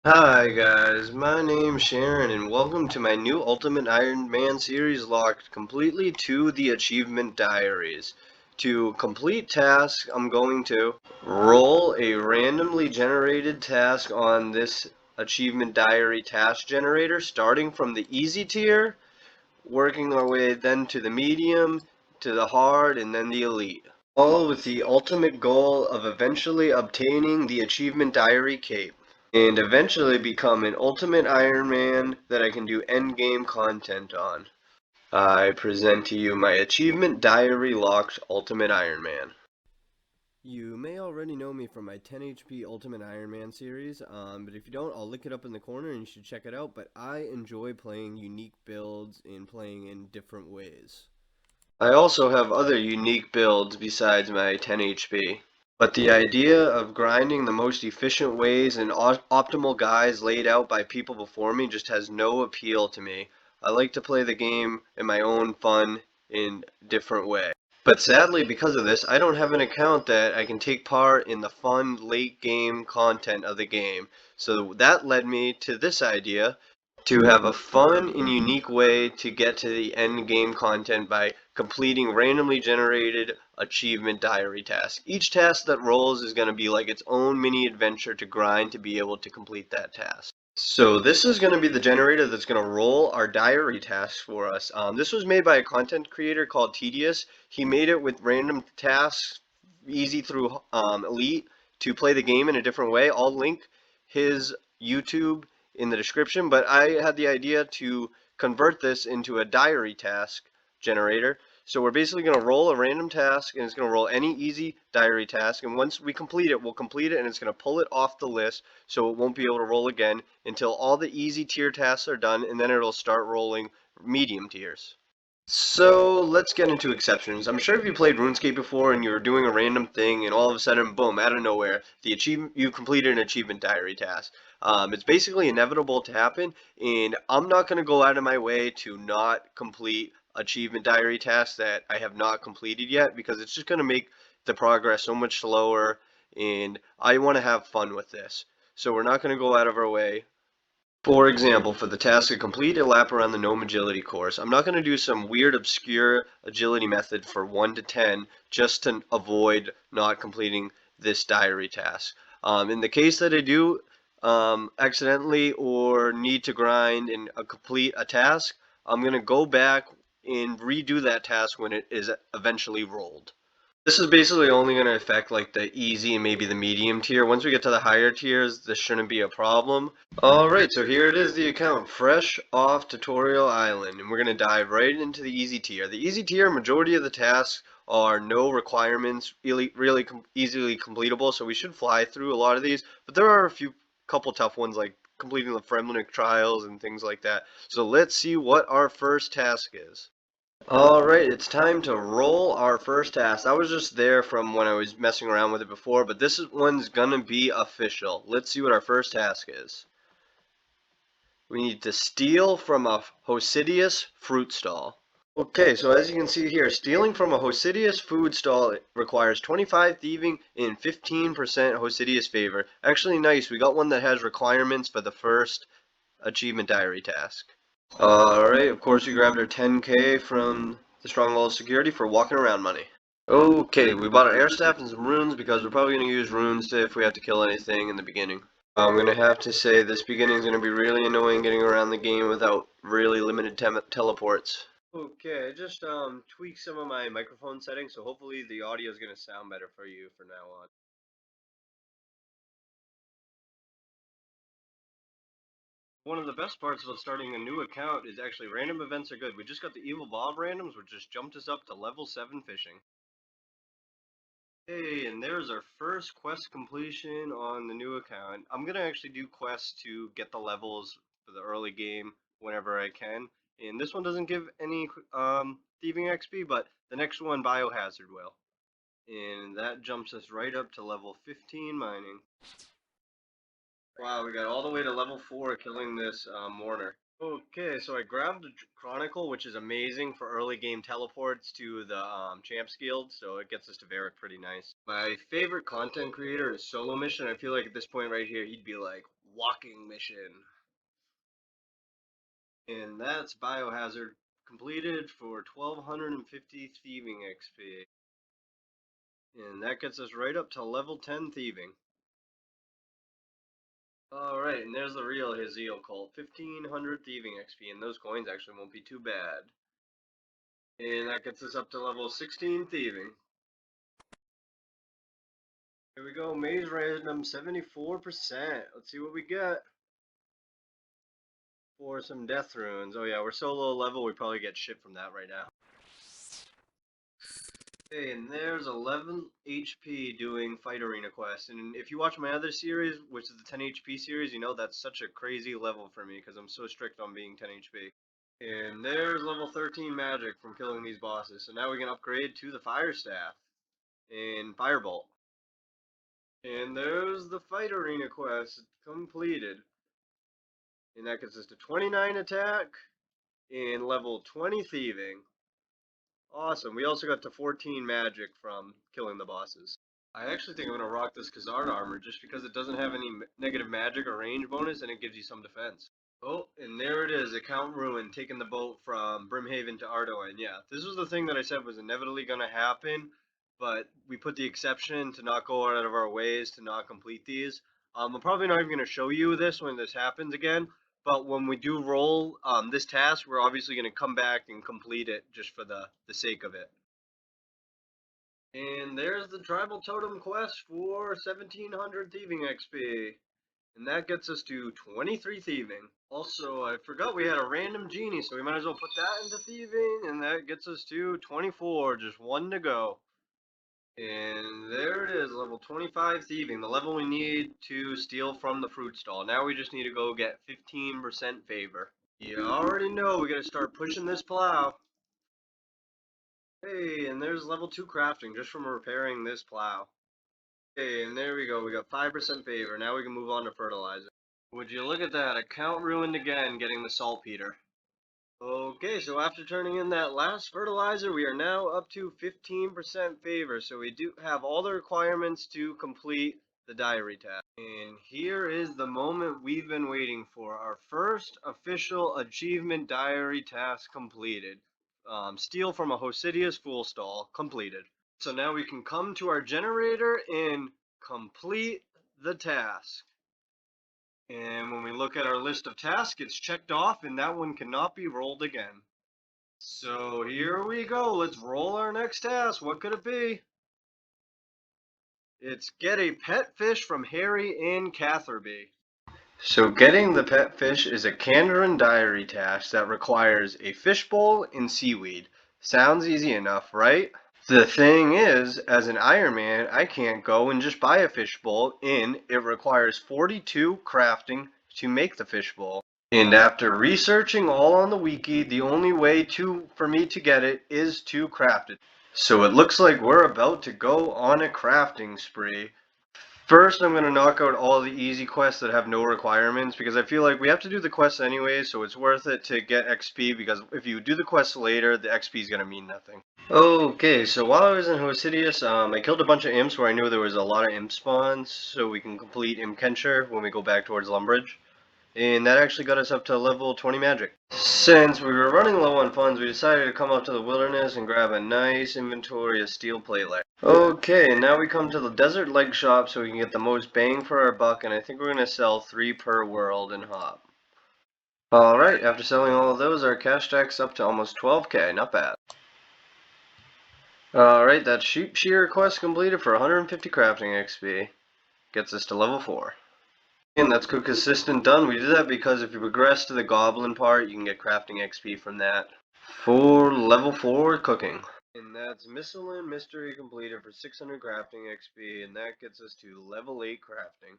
Hi guys, my name's Sharon and welcome to my new Ultimate Ironman series locked completely to the achievement diaries. To complete tasks, I'm going to roll a randomly generated task on this achievement diary task generator, starting from the easy tier, working our way then to the medium, to the hard, and then the elite. All with the ultimate goal of eventually obtaining the achievement diary cape and eventually become an ultimate Ironman that I can do endgame content on. I present to you my achievement diary locked Ultimate Ironman. You may already know me from my 10 HP Ultimate Ironman series, but if you don't, I'll link it up in the corner and you should check it out. But I enjoy playing unique builds and playing in different ways. I also have other unique builds besides my 10 HP. But the idea of grinding the most efficient ways and optimal guides laid out by people before me just has no appeal to me. I like to play the game in my own fun in different way. But sadly, because of this, I don't have an account that I can take part in the fun late game content of the game. So that led me to this idea to have a fun and unique way to get to the end game content by completing randomly generated achievement diary tasks. Each task that rolls is going to be like its own mini adventure to grind to be able to complete that task. So this is going to be the generator that's going to roll our diary tasks for us. This was made by a content creator called Tedious. He made it with random tasks, easy through elite, to play the game in a different way. I'll link his YouTube in the description, but I had the idea to convert this into a diary task generator. So we're basically going to roll a random task, and it's going to roll any easy diary task, and once we complete it, we'll complete it, and it's going to pull it off the list, so it won't be able to roll again until all the easy tier tasks are done, and then it'll start rolling medium tiers. So let's get into exceptions. I'm sure if you played RuneScape before and you were doing a random thing and all of a sudden, boom, out of nowhere, you completed an achievement diary task. It's basically inevitable to happen, and I'm not going to go out of my way to not complete achievement diary tasks that I have not completed yet because it's just going to make the progress so much slower, and I want to have fun with this. So we're not going to go out of our way. For example, for the task to complete a lap around the gnome agility course, I'm not going to do some weird obscure agility method for 1 to 10 just to avoid not completing this diary task. In the case that I do accidentally or need to grind and complete a task, I'm going to go back and redo that task when it is eventually rolled. This is basically only going to affect like the easy and maybe the medium tier. Once we get to the higher tiers, this shouldn't be a problem. Alright, so here it is, the account, fresh off Tutorial Island, and we're going to dive right into the easy tier. The easy tier, majority of the tasks are no requirements, really easily completable, so we should fly through a lot of these, but there are a couple tough ones like completing the Fremlinic trials and things like that. So let's see what our first task is. Alright, it's time to roll our first task. I was just there from when I was messing around with it before, but one's gonna be official. Let's see what our first task is. We need to steal from a Hosidius fruit stall. Okay, so as you can see here, stealing from a Hosidius food stall requires 25 thieving and 15% Hosidius favor. Actually nice, we got one that has requirements for the first achievement diary task. Alright, of course we grabbed our 10k from the Stronghold Security for walking around money. Okay, we bought our air staff and some runes because we're probably going to use runes if we have to kill anything in the beginning. I'm going to have to say this beginning is going to be really annoying getting around the game without really limited teleports. Okay, I just tweaked some of my microphone settings, so hopefully the audio is going to sound better for you from now on. One of the best parts about starting a new account is actually random events are good. We just got the Evil Bob randoms, which just jumped us up to level 7 fishing. Hey, and there's our first quest completion on the new account. I'm gonna actually do quests to get the levels for the early game whenever I can. And this one doesn't give any thieving XP, but the next one, Biohazard, will. And that jumps us right up to level 15 mining. Wow, we got all the way to level 4 killing this Mourner. Okay, so I grabbed the Chronicle, which is amazing for early game teleports to the Champs Guild, so it gets us to Varric pretty nice. My favorite content creator is Solo Mission. I feel like at this point right here, he'd be like, walking mission. And that's Biohazard completed for 1250 Thieving XP. And that gets us right up to level 10 Thieving. Alright, and there's the real Haziel cult. 1500 Thieving XP, and those coins actually won't be too bad. And that gets us up to level 16 Thieving. Here we go, Maze Random 74%. Let's see what we get. For some Death Runes. Oh yeah, we're so low level, we probably get shit from that right now. Okay, and there's 11 HP doing Fight Arena Quest. And if you watch my other series, which is the 10 HP series, you know that's such a crazy level for me because I'm so strict on being 10 HP. And there's level 13 magic from killing these bosses. So now we can upgrade to the Fire Staff and Firebolt. And there's the Fight Arena Quest completed. And that gets us to 29 attack and level 20 Thieving. Awesome. We also got to 14 magic from killing the bosses. I actually think I'm going to rock this Khazard armor just because it doesn't have any negative magic or range bonus and it gives you some defense. Oh, and there it is, Account Ruin, taking the boat from Brimhaven to Ardoin. Yeah, this was the thing that I said was inevitably going to happen, but we put the exception to not go out of our ways to not complete these. I'm probably not even going to show you this when this happens again, but when we do roll this task, we're obviously going to come back and complete it just for the sake of it. And there's the Tribal Totem quest for 1700 Thieving XP. And that gets us to 23 Thieving. Also, I forgot we had a random genie, so we might as well put that into Thieving. And that gets us to 24, just one to go. And there it is, level 25 Thieving, the level we need to steal from the fruit stall. Now we just need to go get 15% favor. You already know we gotta start pushing this plow. Hey, and there's level 2 crafting just from repairing this plow. Okay, and there we go. We got 5% favor. Now we can move on to fertilizer. Would you look at that? Account ruined again, getting the saltpeter. Okay, so after turning in that last fertilizer, we are now up to 15% favor. So we do have all the requirements to complete the diary task. And here is the moment we've been waiting for. Our first official achievement diary task completed. Steal from a Hosidius Fool Stall completed. So now we can come to our generator and complete the task. And when we look at our list of tasks, it's checked off and that one cannot be rolled again. So here we go. Let's roll our next task. What could it be? It's get a pet fish from Harry and Catherby. So getting the pet fish is a Kandarin diary task that requires a fishbowl and seaweed. Sounds easy enough, right? The thing is, as an Ironman, I can't go and just buy a fishbowl, and it requires 42 crafting to make the fishbowl. And after researching all on the wiki, the only way for me to get it is to craft it. So it looks like we're about to go on a crafting spree. First, I'm going to knock out all the easy quests that have no requirements, because I feel like we have to do the quests anyway, so it's worth it to get XP, because if you do the quests later, the XP is going to mean nothing. Okay, so while I was in Hosidius, I killed a bunch of imps where I knew there was a lot of imp spawns, so we can complete UIMCharon when we go back towards Lumbridge. And that actually got us up to level 20 magic. Since we were running low on funds, we decided to come up to the wilderness and grab a nice inventory of steel platelet. Okay, now we come to the desert leg shop so we can get the most bang for our buck, and I think we're going to sell 3 per world and hop. Alright, after selling all of those, our cash stack's up to almost 12k, not bad. Alright, that sheep shear quest completed for 150 crafting XP. Gets us to level 4. And that's cook assistant done. We did that because if you progress to the goblin part, you can get crafting XP from that. For level 4 cooking. And that's Missile and Mystery completed for 600 crafting XP, and that gets us to level 8 crafting.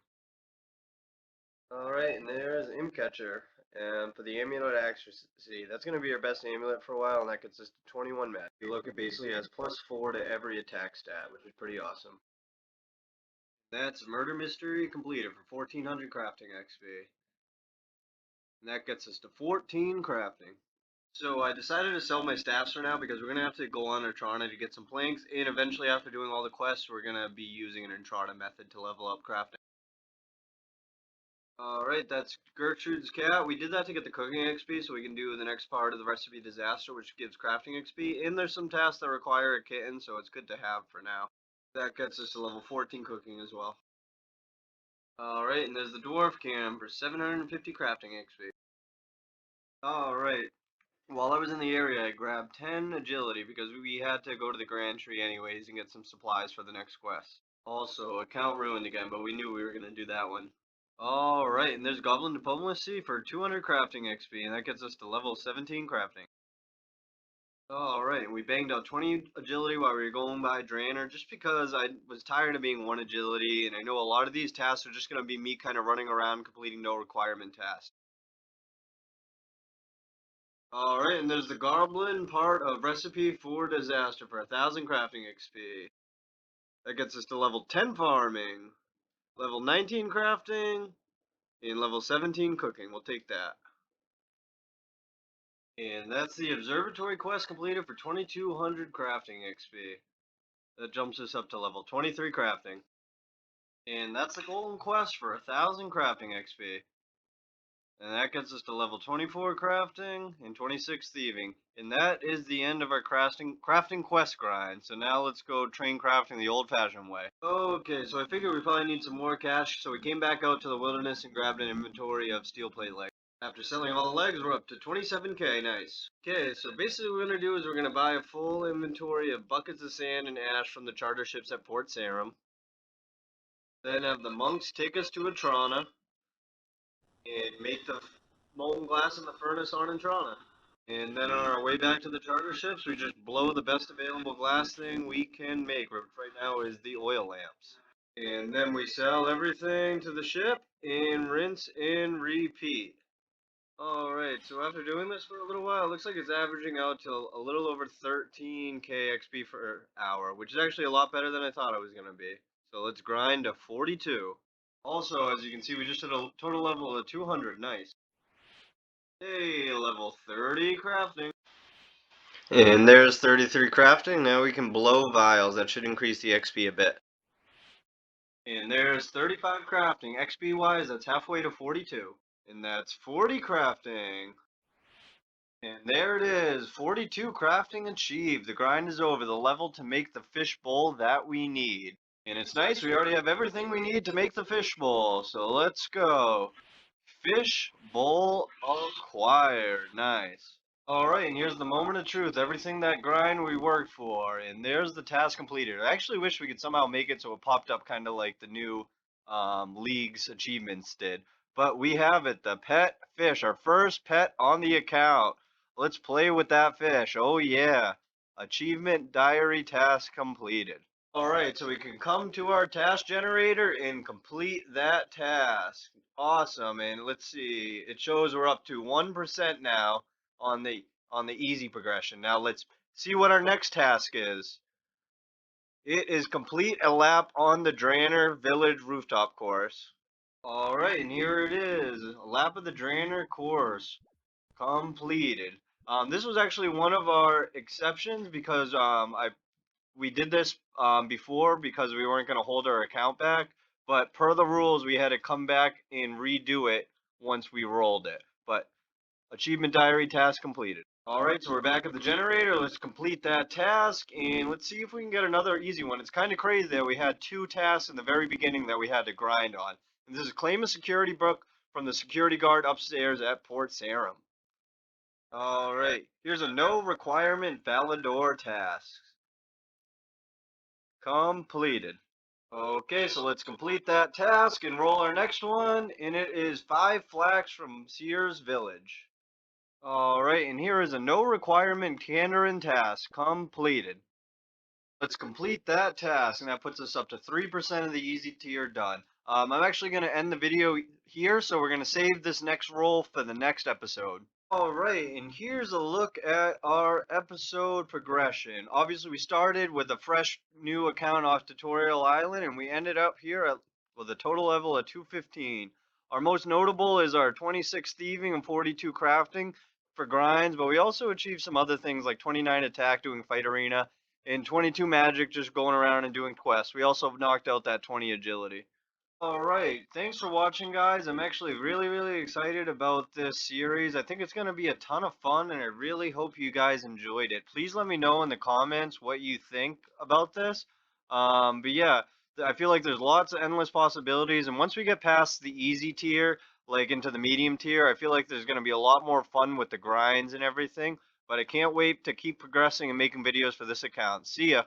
Alright, and there's UIMCharon. And for the amulet accuracy, that's going to be our best amulet for a while, and that gets us to 21 magic. You look, it basically has +4 to every attack stat, which is pretty awesome. That's Murder Mystery completed for 1400 crafting XP. And that gets us to 14 crafting. So I decided to sell my staffs for now because we're going to have to go on Entrana to get some planks, and eventually after doing all the quests, we're going to be using an Entrana method to level up crafting. Alright, that's Gertrude's cat. We did that to get the cooking XP so we can do the next part of the recipe disaster, which gives crafting XP. And there's some tasks that require a kitten, so it's good to have for now. That gets us to level 14 cooking as well. Alright, and there's the dwarf cam for 750 crafting XP. Alright, while I was in the area, I grabbed 10 agility because we had to go to the Grand Tree anyways and get some supplies for the next quest. Also, account ruined again, but we knew we were going to do that one. Alright, and there's Goblin Diplomacy for 200 crafting XP, and that gets us to level 17 crafting. Alright, and we banged out 20 agility while we were going by Drainer, just because I was tired of being 1 agility, and I know a lot of these tasks are just going to be me kind of running around completing no requirement tasks. Alright, and there's the Goblin part of Recipe for Disaster for 1000 crafting XP. That gets us to level 10 farming, level 19 crafting, and level 17 cooking. We'll take that. And that's the observatory quest completed for 2200 crafting XP. That jumps us up to level 23 crafting. And that's the golden quest for 1000 crafting XP. And that gets us to level 24 crafting and 26 thieving. And that is the end of our crafting quest grind. So now let's go train crafting the old fashioned way. Okay, so I figured we probably need some more cash. So we came back out to the wilderness and grabbed an inventory of steel plate legs. After selling all the legs, we're up to 27k, nice. Okay, so basically what we're going to do is we're going to buy a full inventory of buckets of sand and ash from the charter ships at Port Sarum. Then have the monks take us to Atrana and make the molten glass in the furnace on Atrana. And then on our way back to the charter ships, we just blow the best available glass thing we can make, which right now is the oil lamps. And then we sell everything to the ship and rinse and repeat. Alright, so after doing this for a little while, it looks like it's averaging out to a little over 13k XP per hour, which is actually a lot better than I thought it was going to be. So let's grind to 42. Also, as you can see, we just hit a total level of 200. Nice. Hey, level 30 crafting. And there's 33 crafting. Now we can blow vials. That should increase the XP a bit. And there's 35 crafting. XP wise, that's halfway to 42. And that's 40 crafting. And there it is, 42 crafting achieved. The grind is over, the level to make the fish bowl that we need. And it's nice, we already have everything we need to make the fish bowl. So let's go. Fish bowl acquired. Nice. Alright, and here's the moment of truth. Everything that grind we worked for. And there's the task completed. I actually wish we could somehow make it so it popped up kind of like the new League's achievements did. But we have it, the pet fish, our first pet on the account. Let's play with that fish. Oh yeah. Achievement diary task completed. Alright, so we can come to our task generator and complete that task. Awesome, and let's see. It shows we're up to 1% now on the easy progression. Now let's see what our next task is. It is complete a lap on the Drainer Village Rooftop course. Alright, and here it is. A lap of the Drainer course. Completed. This was actually one of our exceptions because we did this before because we weren't going to hold our account back, but per the rules we had to come back and redo it once we rolled it. But achievement diary task completed. Alright, so we're back at the generator. Let's complete that task and let's see if we can get another easy one. It's kind of crazy that we had 2 tasks in the very beginning that we had to grind on. And this is claim a security book from the security guard upstairs at Port Sarum. Alright, here's a no requirement Valador task. Completed. Okay, so let's complete that task and roll our next one, and it is 5 flax from Sears Village. Alright, and here is a no requirement Kandarin task. Completed. Let's complete that task, and that puts us up to 3% of the easy tier done. I'm actually going to end the video here, so we're going to save this next roll for the next episode. Alright, and here's a look at our episode progression. Obviously, we started with a fresh new account off Tutorial Island, and we ended up here at with a total level of 215. Our most notable is our 26 thieving and 42 crafting for grinds, but we also achieved some other things like 29 attack doing fight arena, and 22 magic just going around and doing quests. We also knocked out that 20 agility. Alright, thanks for watching, guys. I'm actually really excited about this series. I think it's going to be a ton of fun, and I really hope you guys enjoyed it. Please let me know in the comments what you think about this. But yeah, I feel like there's lots of endless possibilities, and once we get past the easy tier, like into the medium tier, I feel like there's going to be a lot more fun with the grinds and everything. But I can't wait to keep progressing and making videos for this account. See ya!